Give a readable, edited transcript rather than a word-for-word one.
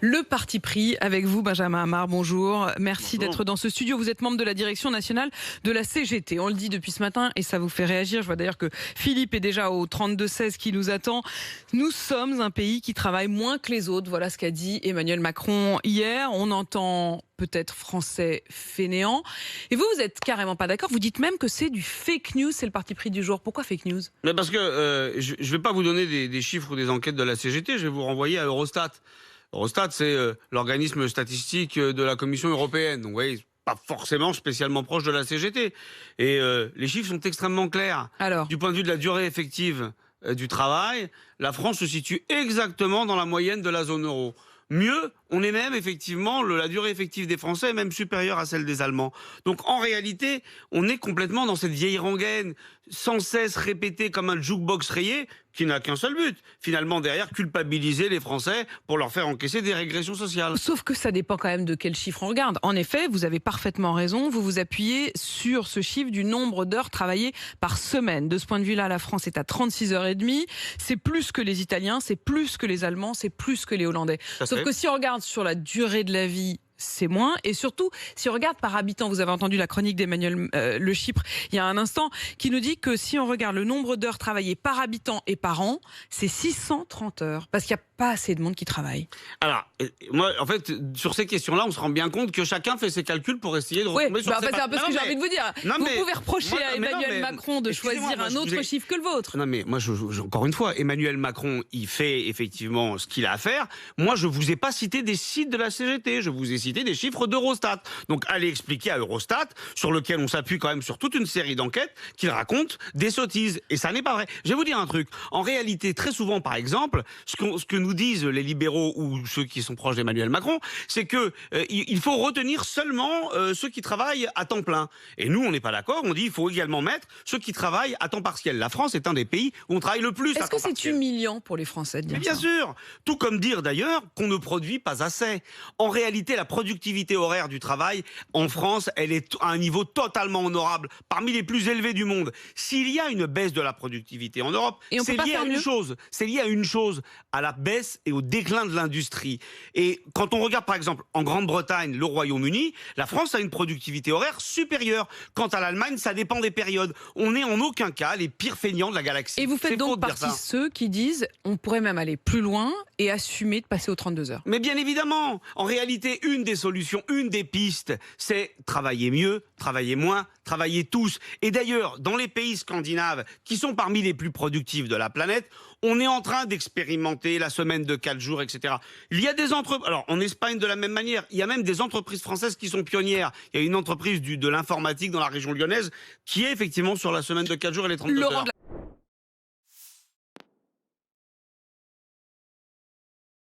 Le parti pris avec vous, Benjamin Amar, bonjour. Merci d'être dans ce studio. Vous êtes membre de la direction nationale de la CGT. On le dit depuis ce matin et ça vous fait réagir. Je vois d'ailleurs que Philippe est déjà au 32-16 qui nous attend. Nous sommes un pays qui travaille moins que les autres. Voilà ce qu'a dit Emmanuel Macron hier. On entend peut-être français fainéant. Et vous êtes carrément pas d'accord. Vous dites même que c'est du fake news, c'est le parti pris du jour. Pourquoi fake news? Mais parce que je ne vais pas vous donner des chiffres ou des enquêtes de la CGT, je vais vous renvoyer à Eurostat. Eurostat, c'est l'organisme statistique de la Commission européenne. Donc, vous voyez, pas forcément spécialement proche de la CGT. Et les chiffres sont extrêmement clairs. Alors, du point de vue de la durée effective du travail, la France se situe exactement dans la moyenne de la zone euro. Mieux, on est même effectivement, la durée effective des Français est même supérieure à celle des Allemands. Donc en réalité, on est complètement dans cette vieille rengaine, sans cesse répétée comme un jukebox rayé, qui n'a qu'un seul but. Finalement, derrière, culpabiliser les Français pour leur faire encaisser des régressions sociales. sauf que ça dépend quand même de quel chiffre on regarde. En effet, vous avez parfaitement raison. Vous vous appuyez sur ce chiffre du nombre d'heures travaillées par semaine. De ce point de vue-là, la France est à 36h30. C'est plus que les Italiens, c'est plus que les Allemands, c'est plus que les Hollandais. Sauf que si on regarde sur la durée de la vie, c'est moins. Et surtout, si on regarde par habitant, vous avez entendu la chronique d'Emmanuel Le Chypre il y a un instant, qui nous dit que si on regarde le nombre d'heures travaillées par habitant et par an, c'est 630 heures. Parce qu'il n'y a pas assez de monde qui travaille. Alors, moi, en fait, sur ces questions-là, on se rend bien compte que chacun fait ses calculs pour essayer de retomber sur ses c'est un peu ce que j'ai envie de vous dire. Vous pouvez reprocher à Emmanuel Macron de choisir un autre chiffre que le vôtre. Non mais moi, encore une fois, Emmanuel Macron, il fait effectivement ce qu'il a à faire. Moi, je vous ai pas cité des sites de la CGT, je vous ai cité des chiffres d'Eurostat. Donc, allez expliquer à Eurostat, sur lequel on s'appuie quand même sur toute une série d'enquêtes, qu'il raconte des sottises. Et ça n'est pas vrai. Je vais vous dire un truc. En réalité, très souvent, par exemple, ce que nous disent les libéraux ou ceux qui sont proches d'Emmanuel Macron, c'est que il faut retenir seulement ceux qui travaillent à temps plein. Et nous, on n'est pas d'accord. On dit il faut également mettre ceux qui travaillent à temps partiel. La France est un des pays où on travaille le plus à temps partiel. Est-ce que c'est humiliant pour les Français de dire ça? Bien sûr. Tout comme dire d'ailleurs qu'on ne produit pas assez. En réalité, la productivité horaire du travail en France, elle est à un niveau totalement honorable, parmi les plus élevés du monde. S'il y a une baisse de la productivité en Europe, c'est lié à une chose. C'est lié à une chose, à la baisse et au déclin de l'industrie. Et quand on regarde par exemple en Grande-Bretagne, le Royaume-Uni, la France a une productivité horaire supérieure. Quant à l'Allemagne, ça dépend des périodes. On n'est en aucun cas les pires feignants de la galaxie. Et vous faites donc partie de ceux qui disent on pourrait même aller plus loin et assumer de passer aux 32 heures. Mais bien évidemment, en réalité, une des solutions, une des pistes, c'est travailler mieux, travailler moins, travailler tous. Et d'ailleurs, dans les pays scandinaves, qui sont parmi les plus productifs de la planète, on est en train d'expérimenter la semaine de 4 jours, etc. Il y a des entreprises, alors en Espagne de la même manière, il y a même des entreprises françaises qui sont pionnières. Il y a une entreprise de l'informatique dans la région lyonnaise qui est effectivement sur la semaine de 4 jours et les 32 heures.